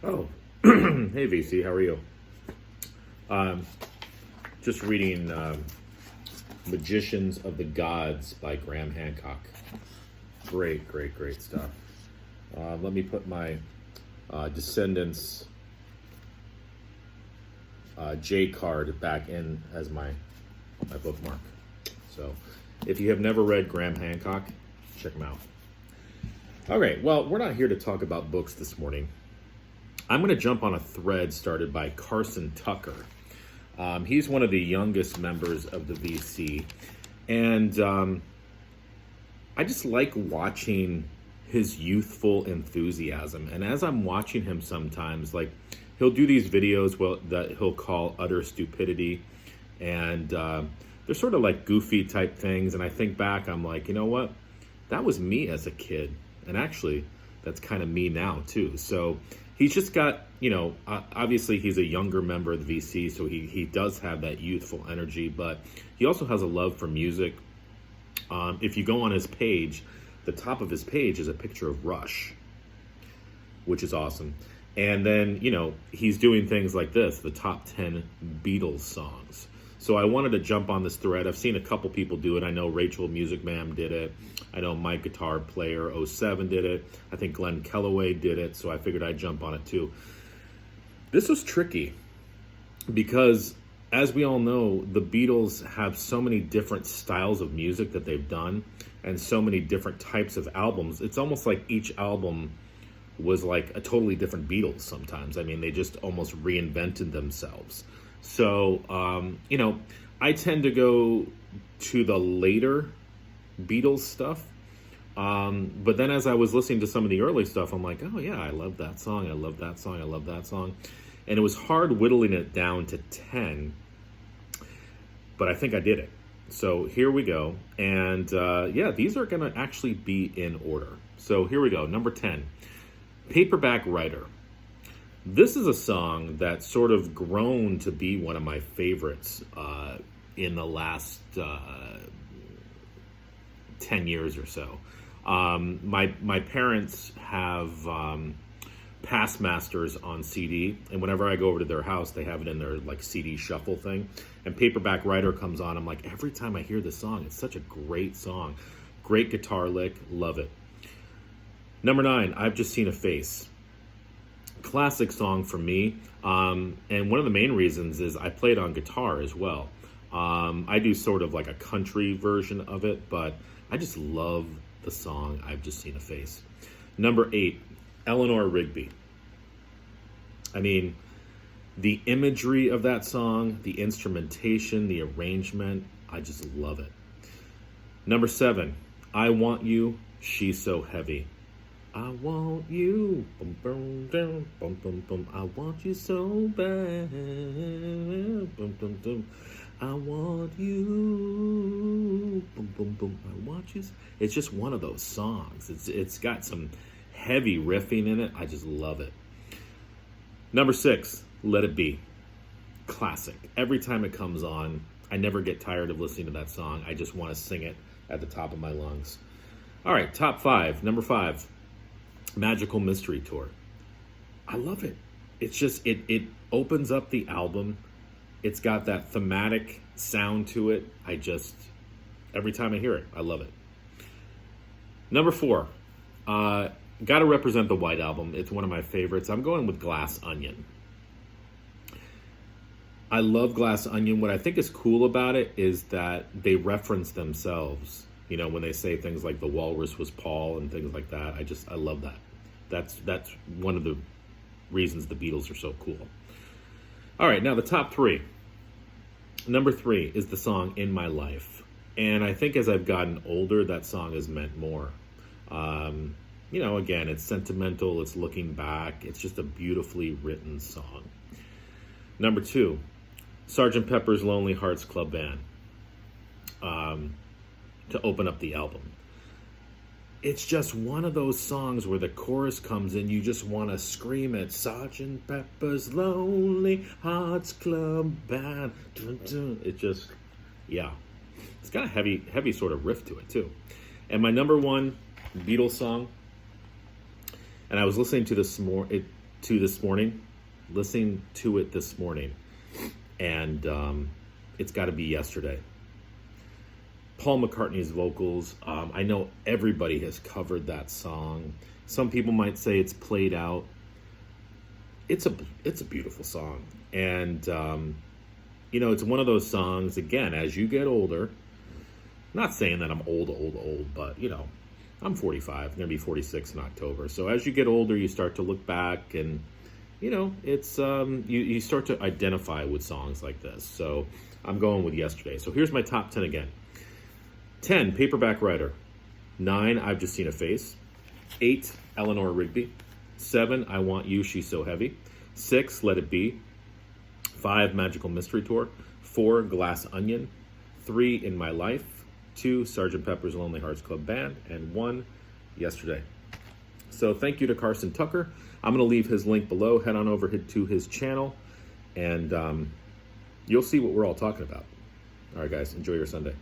Oh, hey VC, how are you? Um, just reading Magicians of the Gods by Graham Hancock. Great, great, great stuff. Let me put my Descendants J card back in as my bookmark. So, if you have never read Graham Hancock, check him out. All right, well, we're not here to talk about books this morning. I'm going to jump on a thread started by Carson Tucker. He's one of the youngest members of the VC. And I just like watching his youthful enthusiasm. And as I'm watching him sometimes, like, he'll do these videos that he'll call utter stupidity. And they're sort of like goofy type things. And I think back, I'm like, you know what? That was me as a kid. And actually, that's kind of me now, too. So he's just got, obviously he's a younger member of the VC, so he does have that youthful energy, but he also has a love for music. If you go on his page, the top of his page is a picture of Rush, which is awesome. And then, he's doing things like this, the top 10 Beatles songs. So I wanted to jump on this thread. I've seen a couple people do it. I know Rachel Music Ma'am did it. I know Mike Guitar Player 07 did it. I think Glenn Kellaway did it, so I figured I'd jump on it too. This was tricky because, as we all know, the Beatles have so many different styles of music that they've done and so many different types of albums. It's almost like each album was like a totally different Beatles sometimes. I mean, they just almost reinvented themselves. So, I tend to go to the later Beatles stuff. But then as I was listening to some of the early stuff, I'm like, oh yeah, I love that song. I love that song. I love that song. And it was hard whittling it down to 10, but I think I did it. So here we go. And these are going to actually be in order. So here we go. Number 10, Paperback Writer. This is a song that's sort of grown to be one of my favorites in the last 10 years or so. My parents have Past Masters on CD, and whenever I go over to their house, they have it in their like CD shuffle thing. And Paperback Writer comes on. I'm like, every time I hear this song, it's such a great song. Great guitar lick, love it. Number 9, I've Just Seen a Face. Classic song for me, and one of the main reasons is I play it on guitar as well. I do sort of like a country version of it, but I just love the song I've Just Seen a Face. Number 8, Eleanor Rigby. I mean, the imagery of that song, the instrumentation, the arrangement, I just love it. Number 7, I Want You, She's So Heavy. I want you, bum, bum, bum, bum, bum, bum. I want you so bad, bum, bum, bum. I want you, boom, boom, boom. I want you. It's just one of those songs. It's got some heavy riffing in it. I just love it. Number 6, Let It Be. Classic. Every time it comes on, I never get tired of listening to that song. I just want to sing it at the top of my lungs. All right, top 5. Number 5. Magical Mystery Tour. I love it. It's just, it opens up the album. It's got that thematic sound to it. Every time I hear it, I love it. Number 4, Gotta Represent the White Album. It's one of my favorites. I'm going with Glass Onion. I love Glass Onion. What I think is cool about it is that they reference themselves. When they say things like the walrus was Paul and things like that, I love that. That's one of the reasons the Beatles are so cool. All right, now the top 3. Number 3 is the song In My Life. And I think as I've gotten older, that song has meant more. Again, it's sentimental, it's looking back, it's just a beautifully written song. Number 2, Sgt. Pepper's Lonely Hearts Club Band. To open up the album. It's just one of those songs where the chorus comes in, you just want to scream it, Sgt. Pepper's Lonely Hearts Club Band. It just, yeah. It's got a heavy sort of riff to it, too. And my number 1 Beatles song, and I was listening to this to this morning, listening to it this morning, and it's got to be Yesterday. Paul McCartney's vocals. I know everybody has covered that song. Some people might say it's played out. It's a beautiful song, and it's one of those songs. Again, as you get older, not saying that I'm old, but I'm 45. I'm gonna be 46 in October. So as you get older, you start to look back, and it's you start to identify with songs like this. So I'm going with Yesterday. So here's my top 10 again. 10, Paperback Writer. 9, I've Just Seen a Face. 8, Eleanor Rigby. 7, I Want You, She's So Heavy. 6, Let It Be. 5, Magical Mystery Tour. 4, Glass Onion. 3, In My Life. 2, Sgt. Pepper's Lonely Hearts Club Band. And 1, Yesterday. So thank you to Carson Tucker. I'm going to leave his link below. Head on over to his channel, and you'll see what we're all talking about. All right, guys, enjoy your Sunday.